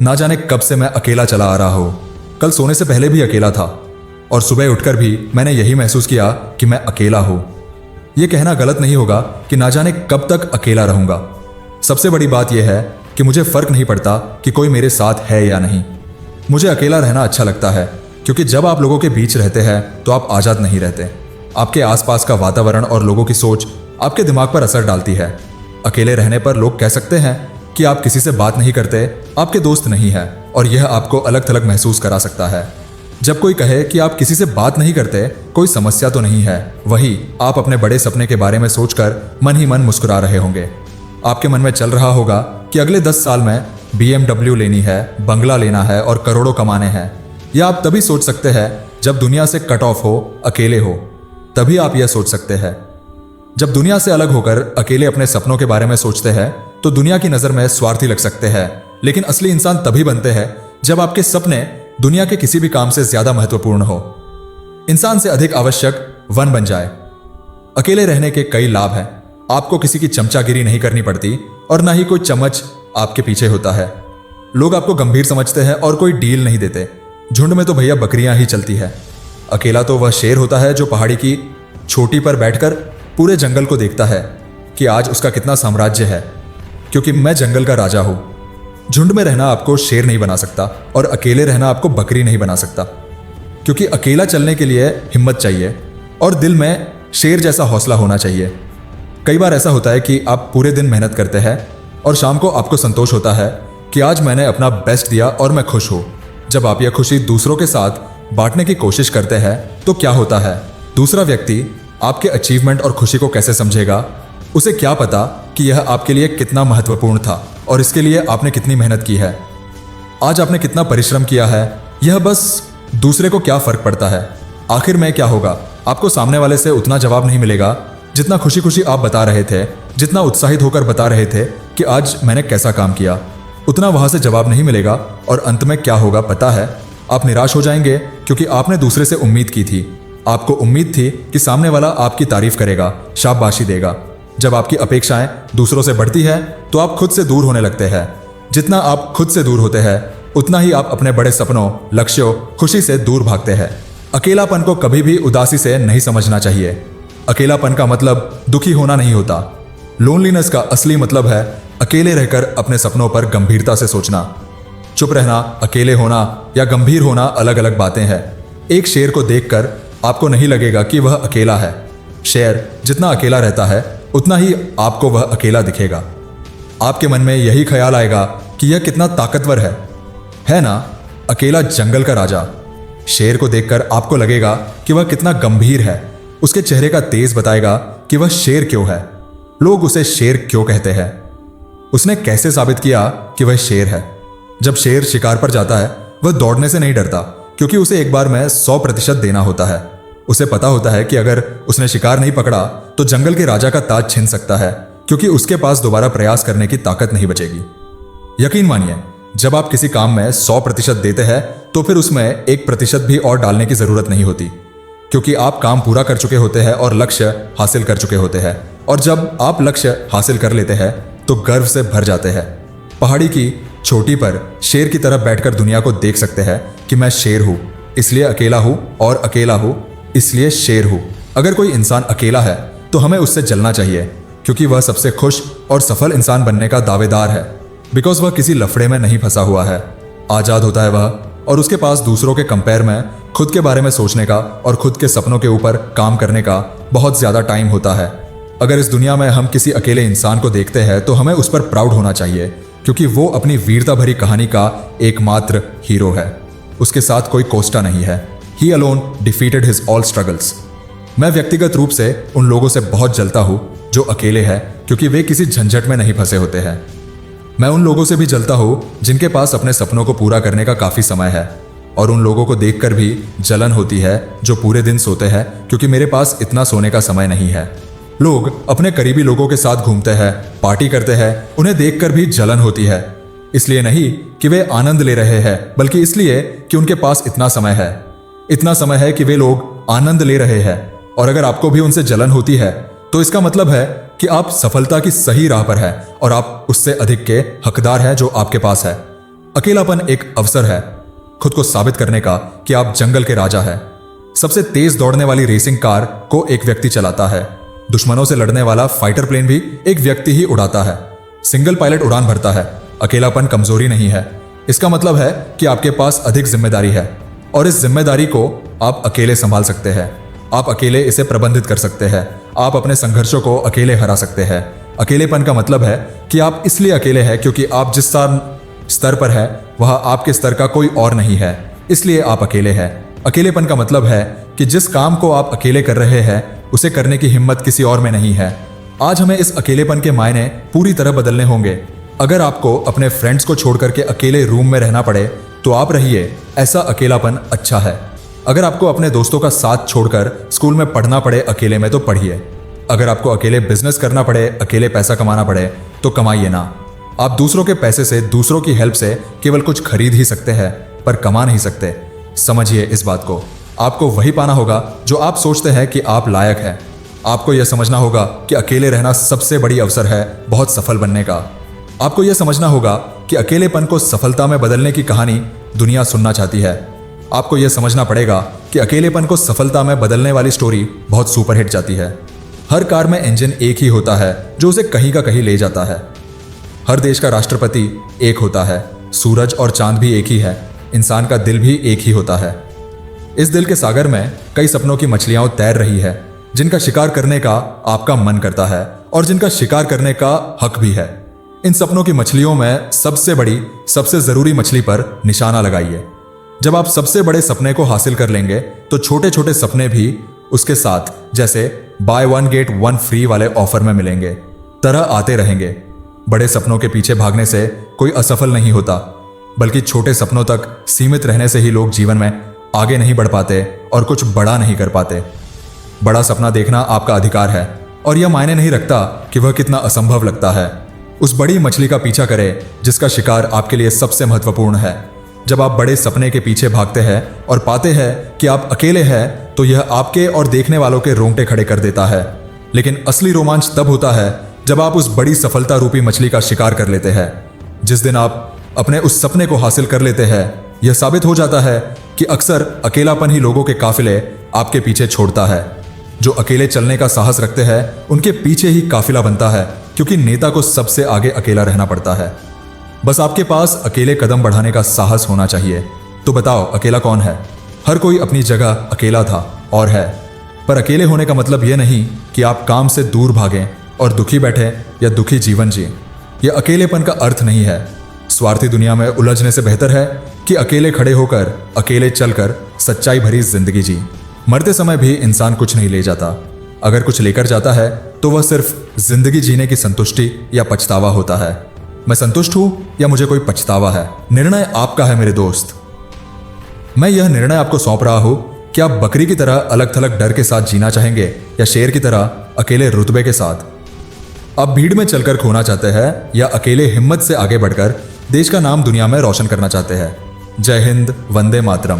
ना जाने कब से मैं अकेला चला आ रहा हूँ। कल सोने से पहले भी अकेला था और सुबह उठकर भी मैंने यही महसूस किया कि मैं अकेला हूँ। यह कहना गलत नहीं होगा कि ना जाने कब तक अकेला रहूंगा। सबसे बड़ी बात यह है कि मुझे फर्क नहीं पड़ता कि कोई मेरे साथ है या नहीं। मुझे अकेला रहना अच्छा लगता है, क्योंकि जब आप लोगों के बीच रहते हैं तो आप आज़ाद नहीं रहते। आपके आसपास का वातावरण और लोगों की सोच आपके दिमाग पर असर डालती है। अकेले रहने पर लोग कह सकते हैं कि आप किसी से बात नहीं करते, आपके दोस्त नहीं है, और यह आपको अलग थलग महसूस करा सकता है। जब कोई कहे कि आप किसी से बात नहीं करते, कोई समस्या तो नहीं है, वही आप अपने बड़े सपने के बारे में सोचकर मन ही मन मुस्कुरा रहे होंगे। आपके मन में चल रहा होगा कि अगले 10 साल में BMW लेनी है, बंगला लेना है और करोड़ों कमाने हैं। या आप तभी सोच सकते हैं जब दुनिया से कट ऑफ हो, अकेले हो, तभी आप यह सोच सकते हैं। जब दुनिया से अलग होकर अकेले अपने सपनों के बारे में सोचते हैं तो दुनिया की नज़र में स्वार्थी लग सकते हैं, लेकिन असली इंसान तभी बनते हैं जब आपके सपने दुनिया के किसी भी काम से ज्यादा महत्वपूर्ण हो, इंसान से अधिक आवश्यक वन बन जाए। अकेले रहने के कई लाभ हैं। आपको किसी की चमचागिरी नहीं करनी पड़ती और ना ही कोई चम्मच आपके पीछे होता है। लोग आपको गंभीर समझते हैं और कोई डील नहीं देते। झुंड में तो भैया बकरियां ही चलती है। अकेला तो वह शेर होता है जो पहाड़ी की चोटी पर बैठकर पूरे जंगल को देखता है कि आज उसका कितना साम्राज्य है, क्योंकि मैं जंगल का राजा हूं। झुंड में रहना आपको शेर नहीं बना सकता और अकेले रहना आपको बकरी नहीं बना सकता, क्योंकि अकेला चलने के लिए हिम्मत चाहिए और दिल में शेर जैसा हौसला होना चाहिए। कई बार ऐसा होता है कि आप पूरे दिन मेहनत करते हैं और शाम को आपको संतोष होता है कि आज मैंने अपना बेस्ट दिया और मैं खुश हूं। जब आप यह खुशी दूसरों के साथ बांटने की कोशिश करते हैं तो क्या होता है, दूसरा व्यक्ति आपके अचीवमेंट और खुशी को कैसे समझेगा? उसे क्या पता कि यह आपके लिए कितना महत्वपूर्ण था और इसके लिए आपने कितनी मेहनत की है, आज आपने कितना परिश्रम किया है। यह बस दूसरे को क्या फर्क पड़ता है? आखिर में क्या होगा, आपको सामने वाले से उतना जवाब नहीं मिलेगा जितना खुशी खुशी आप बता रहे थे, जितना उत्साहित होकर बता रहे थे कि आज मैंने कैसा काम किया, उतना वहां से जवाब नहीं मिलेगा। और अंत में क्या होगा पता है? आप निराश हो जाएंगे, क्योंकि आपने दूसरे से उम्मीद की थी। आपको उम्मीद थी कि सामने वाला आपकी तारीफ करेगा, शाबाशी देगा। जब आपकी अपेक्षाएं दूसरों से बढ़ती है तो आप खुद से दूर होने लगते हैं। जितना आप खुद से दूर होते हैं उतना ही आप अपने बड़े सपनों, लक्ष्यों, खुशी से दूर भागते हैं। अकेलापन को कभी भी उदासी से नहीं समझना चाहिए। अकेलापन का मतलब दुखी होना नहीं होता। लोनलीनेस का असली मतलब है अकेले रहकर अपने सपनों पर गंभीरता से सोचना। चुप रहना, अकेले होना या गंभीर होना अलग अलग बातें हैं। एक शेर को देखकर आपको नहीं लगेगा कि वह अकेला है। शेर जितना अकेला रहता है उतना ही आपको वह अकेला दिखेगा। आपके मन में यही ख्याल आएगा कि यह कितना ताकतवर है ना? अकेला जंगल का राजा। शेर को देखकर आपको लगेगा कि वह कितना गंभीर है। उसके चेहरे का तेज बताएगा कि वह शेर क्यों है, लोग उसे शेर क्यों कहते हैं, उसने कैसे साबित किया कि वह शेर है। जब शेर शिकार पर जाता है वह दौड़ने से नहीं डरता, क्योंकि उसे एक बार में 100% देना होता है। उसे पता होता है कि अगर उसने शिकार नहीं पकड़ा तो जंगल के राजा का ताज छिन सकता है, क्योंकि उसके पास दोबारा प्रयास करने की ताकत नहीं बचेगी। यकीन मानिए, जब आप किसी काम में 100% देते हैं तो फिर उसमें 1% भी और डालने की जरूरत नहीं होती, क्योंकि आप काम पूरा कर चुके होते हैं और लक्ष्य हासिल कर चुके होते हैं। और जब आप लक्ष्य हासिल कर लेते हैं तो गर्व से भर जाते हैं। पहाड़ी की चोटी पर शेर की तरह बैठकर दुनिया को देख सकते हैं कि मैं शेर हूं, इसलिए अकेला हूं, और अकेला हूं इसलिए शेर हूं। अगर कोई इंसान अकेला है तो हमें उससे जलना चाहिए, क्योंकि वह सबसे खुश और सफल इंसान बनने का दावेदार है। बिकॉज वह किसी लफड़े में नहीं फंसा हुआ है, आजाद होता है वह, और उसके पास दूसरों के कंपेयर में खुद के बारे में सोचने का और खुद के सपनों के ऊपर काम करने का बहुत ज्यादा टाइम होता है। अगर इस दुनिया में हम किसी अकेले इंसान को देखते हैं तो हमें उस पर प्राउड होना चाहिए, क्योंकि वो अपनी वीरता भरी कहानी का एकमात्र हीरो है। उसके साथ कोई कोस्टा नहीं है। ही alone defeated his all struggles. मैं व्यक्तिगत रूप से उन लोगों से बहुत जलता हूं जो अकेले हैं, क्योंकि वे किसी झंझट में नहीं फंसे होते हैं। मैं उन लोगों से भी जलता हूं जिनके पास अपने सपनों को पूरा करने का काफी समय है, और उन लोगों को देखकर भी जलन होती है जो पूरे दिन सोते हैं, क्योंकि मेरे पास इतना सोने का समय नहीं है। लोग अपने करीबी लोगों के साथ घूमते हैं, पार्टी करते हैं, उन्हें देखकर भी जलन होती है। इसलिए नहीं कि वे आनंद ले रहे हैं, बल्कि इसलिए कि उनके पास इतना समय है। इतना समय है कि वे लोग आनंद ले रहे हैं। और अगर आपको भी उनसे जलन होती है तो इसका मतलब है कि आप सफलता की सही राह पर हैं और आप उससे अधिक के हकदार हैं जो आपके पास है। अकेलापन एक अवसर है खुद को साबित करने का कि आप जंगल के राजा हैं। सबसे तेज दौड़ने वाली रेसिंग कार को एक व्यक्ति चलाता है। दुश्मनों से लड़ने वाला फाइटर प्लेन भी एक व्यक्ति ही उड़ाता है। सिंगल पायलट उड़ान भरता है। अकेलापन कमजोरी नहीं है, इसका मतलब है कि आपके पास अधिक जिम्मेदारी है और इस जिम्मेदारी को आप अकेले संभाल सकते हैं। आप अकेले इसे प्रबंधित कर सकते हैं। आप अपने संघर्षों को अकेले हरा सकते हैं। अकेलेपन का मतलब है कि आप इसलिए अकेले हैं क्योंकि आप जिस स्तर पर है वह आपके स्तर का कोई और नहीं है, इसलिए आप अकेले हैं। अकेलेपन का मतलब है कि जिस काम को आप अकेले कर रहे हैं उसे करने की हिम्मत किसी और में नहीं है। आज हमें इस अकेलेपन के मायने पूरी तरह बदलने होंगे। अगर आपको अपने फ्रेंड्स को छोड़कर के अकेले रूम में रहना पड़े तो आप रहिए, ऐसा अकेलापन अच्छा है। अगर आपको अपने दोस्तों का साथ छोड़कर स्कूल में पढ़ना पड़े अकेले में तो पढ़िए। अगर आपको अकेले बिजनेस करना पड़े, अकेले पैसा कमाना पड़े तो कमाइए ना। आप दूसरों के पैसे से, दूसरों की हेल्प से केवल कुछ खरीद ही सकते हैं पर कमा नहीं सकते। समझिए इस बात को। आपको वही पाना होगा जो आप सोचते हैं कि आप लायक हैं। आपको यह समझना होगा कि अकेले रहना सबसे बड़ी अवसर है बहुत सफल बनने का। आपको यह समझना होगा कि अकेलेपन को सफलता में बदलने की कहानी दुनिया सुनना चाहती है। आपको यह समझना पड़ेगा कि अकेलेपन को सफलता में बदलने वाली स्टोरी बहुत सुपरहिट जाती है। हर कार में इंजन एक ही होता है जो उसे कहीं का कहीं ले जाता है। हर देश का राष्ट्रपति एक होता है। सूरज और चांद भी एक ही है। इंसान का दिल भी एक ही होता है। इस दिल के सागर में कई सपनों की मछलियां तैर रही है, जिनका शिकार करने का आपका मन करता है और जिनका शिकार करने का हक भी है। इन सपनों की मछलियों में सबसे बड़ी, सबसे जरूरी मछली पर निशाना लगाइए। जब आप सबसे बड़े सपने को हासिल कर लेंगे तो छोटे छोटे सपने भी उसके साथ, जैसे by one get one free वाले ऑफर में मिलेंगे, तरह आते रहेंगे। बड़े सपनों के पीछे भागने से कोई असफल नहीं होता, बल्कि छोटे सपनों तक सीमित रहने से ही लोग जीवन में आगे नहीं बढ़ पाते और कुछ बड़ा नहीं कर पाते। बड़ा सपना देखना आपका अधिकार है और यह मायने नहीं रखता कि वह कितना असंभव लगता है। उस बड़ी मछली का पीछा करें जिसका शिकार आपके लिए सबसे महत्वपूर्ण है। जब आप बड़े सपने के पीछे भागते हैं और पाते हैं कि आप अकेले हैं तो यह आपके और देखने वालों के रोंगटे खड़े कर देता है। लेकिन असली रोमांच तब होता है जब आप उस बड़ी सफलता रूपी मछली का शिकार कर लेते हैं। जिस दिन आप अपने उस सपने को हासिल कर लेते हैं, यह साबित हो जाता है कि अक्सर अकेलापन ही लोगों के काफिले आपके पीछे छोड़ता है। जो अकेले चलने का साहस रखते हैं उनके पीछे ही काफिला बनता है, क्योंकि नेता को सबसे आगे अकेला रहना पड़ता है। बस आपके पास अकेले कदम बढ़ाने का साहस होना चाहिए। तो बताओ, अकेला कौन है? हर कोई अपनी जगह अकेला था और है, पर अकेले होने का मतलब यह नहीं कि आप काम से दूर भागें और दुखी बैठे या दुखी जीवन जिए। यह अकेलेपन का अर्थ नहीं है। स्वार्थी दुनिया में उलझने से बेहतर है कि अकेले खड़े होकर, अकेले चलकर सच्चाई भरी जिंदगी जी। मरते समय भी इंसान कुछ नहीं ले जाता। अगर कुछ लेकर जाता है तो वह सिर्फ जिंदगी जीने की संतुष्टि या पछतावा होता है। मैं संतुष्ट हूं या मुझे कोई पछतावा है, निर्णय आपका है मेरे दोस्त। मैं यह निर्णय आपको सौंप रहा हूं कि आप बकरी की तरह अलग थलग डर के साथ जीना चाहेंगे या शेर की तरह अकेले रुतबे के साथ। आप भीड़ में चलकर खोना चाहते हैं या अकेले हिम्मत से आगे बढ़कर देश का नाम दुनिया में रोशन करना चाहते हैं। जय हिंद, वंदे मातरम।